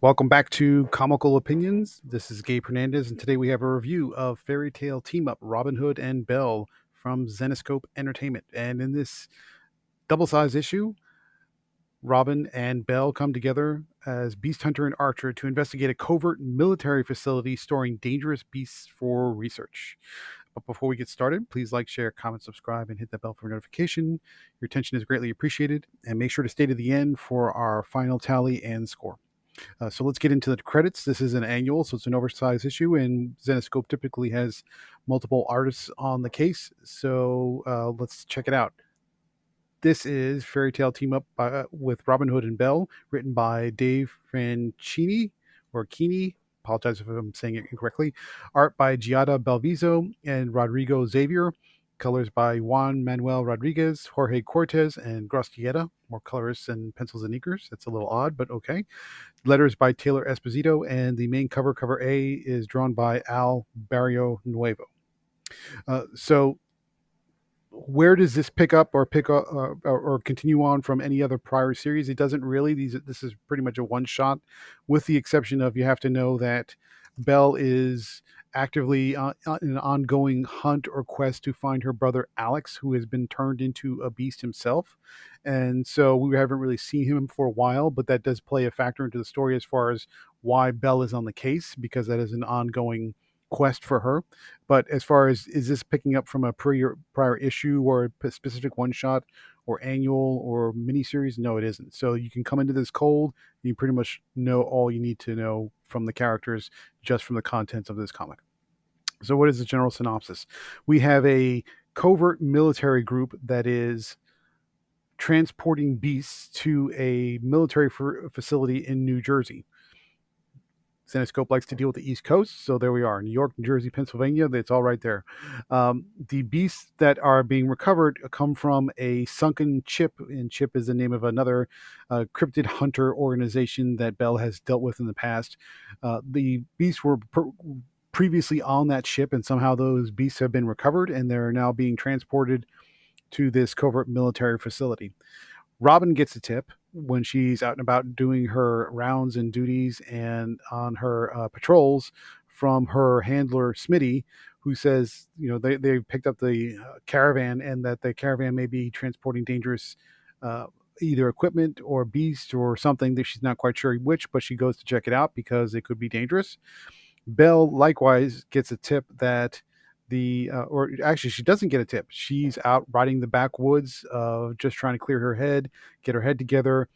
Welcome back to Comical Opinions. This is Gabe Hernandez, and today we have a review of fairy tale team up Robin Hood and Belle from Zenescope Entertainment. And in this double sized issue, Robin and Belle come together as beast hunter and archer to investigate a covert military facility storing dangerous beasts for research. But before we get started, please like, share, comment, subscribe, and hit that bell for notification. Your attention is greatly appreciated, and make sure to stay to the end for our final tally and score. So let's get into the credits. This is an annual, so it's an oversized issue, and Zenescope typically has multiple artists on the case. So let's check it out. This is Fairy Tale Team Up with Robin Hood and Belle, written by Dave Franchini or Keeney. Apologize if I'm saying it incorrectly. Art by Giada Belviso and Rodrigo Xavier. Colors by Juan Manuel Rodriguez, Jorge Cortez, and Grosquieta. More colorists and pencils and inkers. That's a little odd, but okay. Letters by Taylor Esposito, and the main cover A, is drawn by Al Barrio Nuevo. So where does this pick up or continue on from any other prior series? It doesn't really. This is pretty much a one shot, with the exception of you have to know that Belle is actively in an ongoing hunt or quest to find her brother Alex, who has been turned into a beast himself. And so we haven't really seen him for a while, but that does play a factor into the story as far as why Belle is on the case, because that is an ongoing quest for her. But as far as, is this picking up from a prior issue or a specific one shot or annual or miniseries? No, it isn't. So you can come into this cold. You pretty much know all you need to know from the characters just from the contents of this comic. So what is the general synopsis? We have a covert military group that is transporting beasts to a military facility in New Jersey. Zenescope likes to deal with the East Coast, so there we are: New York, New Jersey, Pennsylvania. It's all right there. The beasts that are being recovered come from a sunken Chip, and Chip is the name of another cryptid hunter organization that Belle has dealt with in the past. The beasts were previously on that ship, and somehow those beasts have been recovered, and they're now being transported to this covert military facility. Robin gets a tip when she's out and about doing her rounds and duties and on her patrols from her handler Smitty, who says, they picked up the caravan, and that the caravan may be transporting dangerous either equipment or beast or something, that she's not quite sure which, but she goes to check it out because it could be dangerous. Belle likewise gets a tip that or actually she doesn't get a tip. She's out riding the backwoods, just trying to clear her head, get her head together,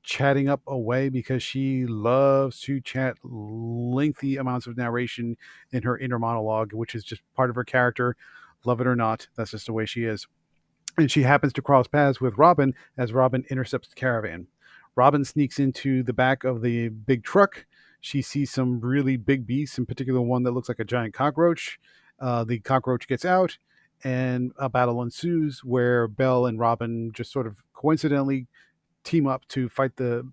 chatting up away, because she loves to chat lengthy amounts of narration in her inner monologue, which is just part of her character. Love it or not, that's just the way she is. And she happens to cross paths with Robin as Robin intercepts the caravan. Robin sneaks into the back of the big truck. She sees some really big beasts, in particular one that looks like a giant cockroach. The cockroach gets out, and a battle ensues where Belle and Robin just sort of coincidentally team up to fight the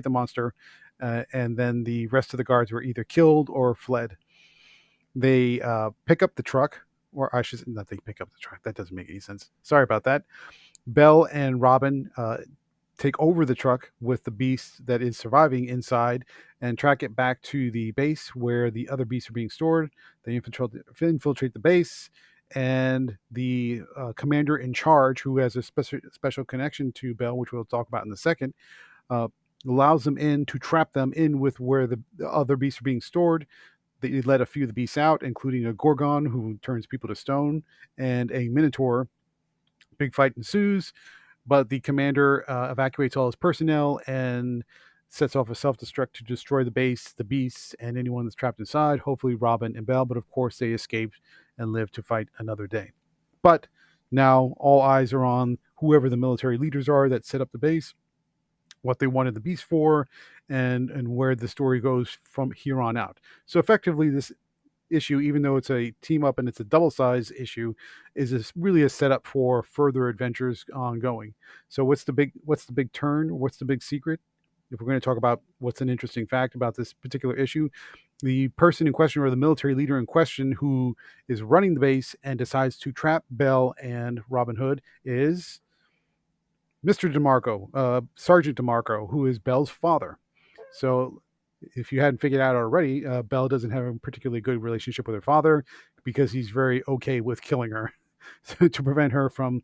monster, and then the rest of the guards were either killed or fled. They pick up the truck, or I should not, they pick up the truck. That doesn't make any sense. Sorry about that. Belle and Robin take over the truck with the beast that is surviving inside and track it back to the base where the other beasts are being stored. They infiltrate the base, and the commander in charge, who has a special connection to Belle, which we'll talk about in a second, allows them in to trap them in with where the other beasts are being stored. They let a few of the beasts out, including a Gorgon who turns people to stone, and a Minotaur. Big fight ensues, but the commander evacuates all his personnel and sets off a self-destruct to destroy the base, the beasts, and anyone that's trapped inside, hopefully Robin and Belle, but of course they escaped and live to fight another day. But now all eyes are on whoever the military leaders are that set up the base, what they wanted the beast for, and where the story goes from here on out. So effectively, this issue, even though it's a team up and it's a double size issue, is really a setup for further adventures ongoing. So what's the big turn? What's the big secret? If we're going to talk about what's an interesting fact about this particular issue, the person in question, or the military leader in question, who is running the base and decides to trap Belle and Robin Hood, is Mr. DeMarco, Sergeant DeMarco, who is Belle's father. So if you hadn't figured out already, Belle doesn't have a particularly good relationship with her father because he's very okay with killing her to prevent her from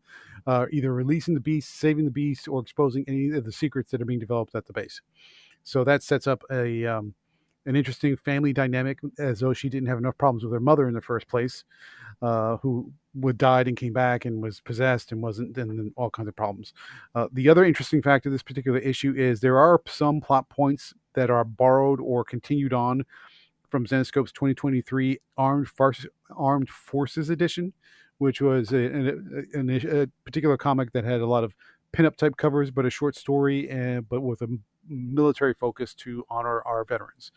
either releasing the beast, saving the beast, or exposing any of the secrets that are being developed at the base. So that sets up a an interesting family dynamic, as though she didn't have enough problems with her mother in the first place, who would died and came back and was possessed and wasn't, and then all kinds of problems. The other interesting fact of this particular issue is there are some plot points that are borrowed or continued on from Zenescope's 2023 Armed Forces edition, which was a particular comic that had a lot of pinup type covers, but a short story, and but with a military focus to honor our veterans.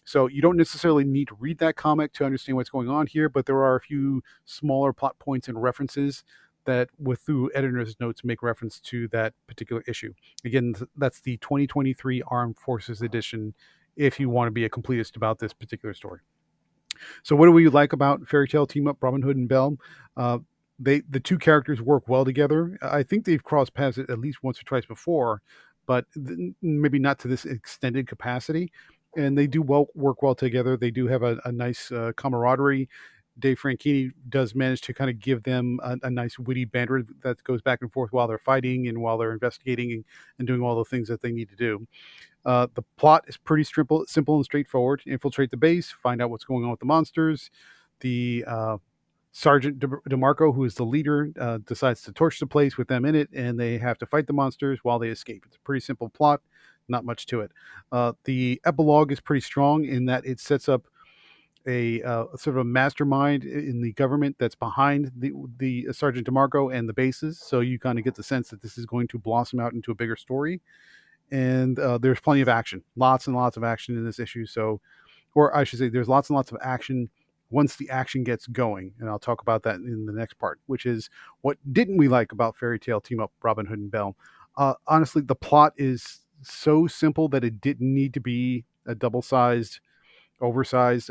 So you don't necessarily need to read that comic to understand what's going on here, but there are a few smaller plot points and references that, with through editor's notes, make reference to that particular issue. Again, that's the 2023 Armed Forces edition. If you want to be a completist about this particular story. So, what do we like about Fairy Tale Team Up Robyn Hood and Belle? Uh, the two characters work well together. I think they've crossed paths at least once or twice before, but maybe not to this extended capacity. And they do work well together. They do have a nice camaraderie. Dave Franchini does manage to kind of give them a nice witty banter that goes back and forth while they're fighting and while they're investigating and doing all the things that they need to do. The plot is pretty simple and straightforward. Infiltrate the base, find out what's going on with the monsters. The Sergeant DeMarco, who is the leader, decides to torch the place with them in it, and they have to fight the monsters while they escape. It's a pretty simple plot, not much to it. The epilogue is pretty strong in that it sets up a sort of a mastermind in the government that's behind the Sergeant DeMarco and the bases. So you kind of get the sense that this is going to blossom out into a bigger story. And there's plenty of action, lots and lots of action in this issue. So, or I should say, there's lots and lots of action once the action gets going, and I'll talk about that in the next part. Which is what didn't we like about Fairy Tale Team Up Robyn Hood and Belle? Honestly, the plot is so simple that it didn't need to be a double-sized, oversized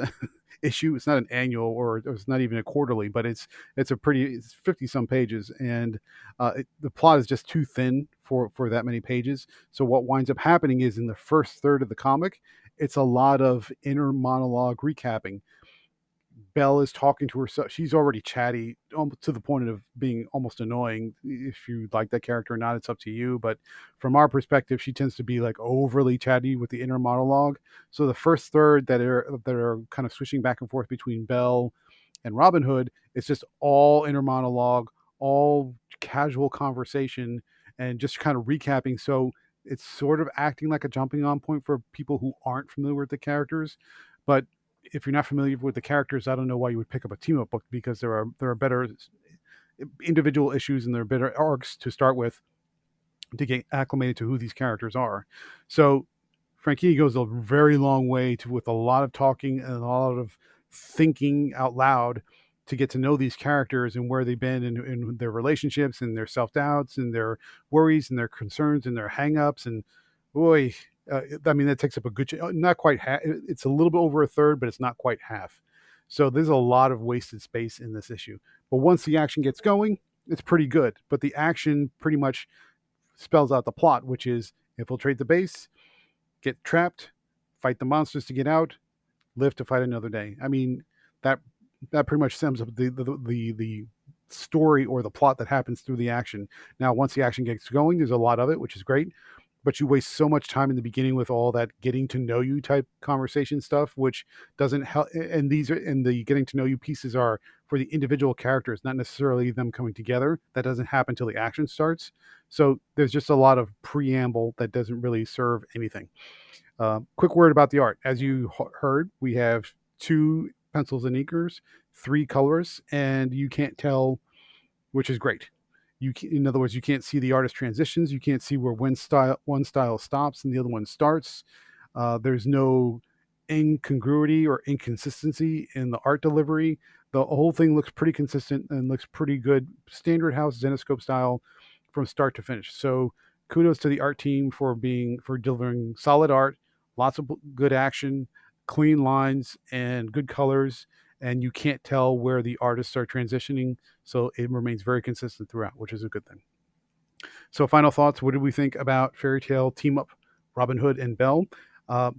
issue. It's not an annual, or it's not even a quarterly, but it's a pretty, it's 50 some pages, and the plot is just too thin for that many pages. So what winds up happening is in the first third of the comic, it's a lot of inner monologue recapping. Belle is talking to herself. She's already chatty, to the point of being almost annoying. If you like that character or not, it's up to you. But from our perspective, she tends to be like overly chatty with the inner monologue. So the first third that are kind of switching back and forth between Belle and Robyn Hood, it's just all inner monologue, all casual conversation, and just kind of recapping. So it's sort of acting like a jumping on point for people who aren't familiar with the characters. But if you're not familiar with the characters, I don't know why you would pick up a team up book, because there are better individual issues and there are better arcs to start with to get acclimated to who these characters are. So Franchini goes a very long way with a lot of talking and a lot of thinking out loud to get to know these characters and where they've been in their relationships and their self doubts and their worries and their concerns and their hang-ups. And boy, I mean, that takes up a good, not quite half. It's a little bit over a third, but it's not quite half. So there's a lot of wasted space in this issue. But once the action gets going, it's pretty good. But the action pretty much spells out the plot, which is infiltrate the base, get trapped, fight the monsters to get out, live to fight another day. I mean, that that pretty much sums up the story or the plot that happens through the action. Now, once the action gets going, there's a lot of it, which is great, but you waste so much time in the beginning with all that getting to know you type conversation stuff, which doesn't help. And the getting to know you pieces are for the individual characters, not necessarily them coming together. That doesn't happen until the action starts. So there's just a lot of preamble that doesn't really serve anything. Quick word about the art. As you heard, we have two pencils and inkers, three colors, and you can't tell, which is great. In other words, you can't see the artist transitions. You can't see where one style stops and the other one starts. There's no incongruity or inconsistency in the art delivery. The whole thing looks pretty consistent and looks pretty good, standard house Zenescope style from start to finish. So kudos to the art team for delivering solid art, lots of good action, clean lines, and good colors. And you can't tell where the artists are transitioning, so it remains very consistent throughout, which is a good thing. So, final thoughts. What did we think about Fairy Tale Team Up Robyn Hood and Belle? Uh,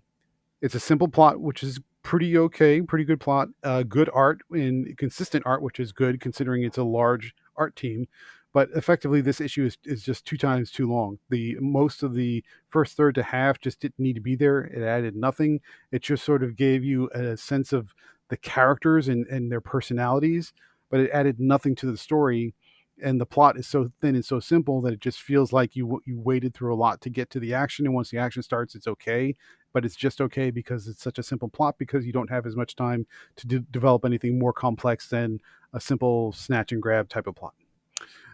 it's a simple plot, which is pretty okay, pretty good plot. Good art and consistent art, which is good considering it's a large art team. But effectively, this issue is just 2 times too long. The most of the first third to half just didn't need to be there. It added nothing. It just sort of gave you a sense of the characters and their personalities, but it added nothing to the story. And the plot is so thin and so simple that it just feels like you waited through a lot to get to the action. And once the action starts, it's okay, but it's just okay because it's such a simple plot, because you don't have as much time to develop anything more complex than a simple snatch and grab type of plot.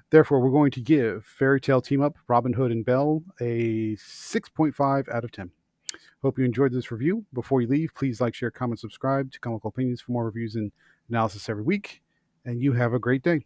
Therefore, we're going to give Fairy Tale Team Up Robyn Hood and Belle a 6.5 out of 10. Hope you enjoyed this review. Before you leave, please like, share, comment, subscribe to Comical Opinions for more reviews and analysis every week. And you have a great day.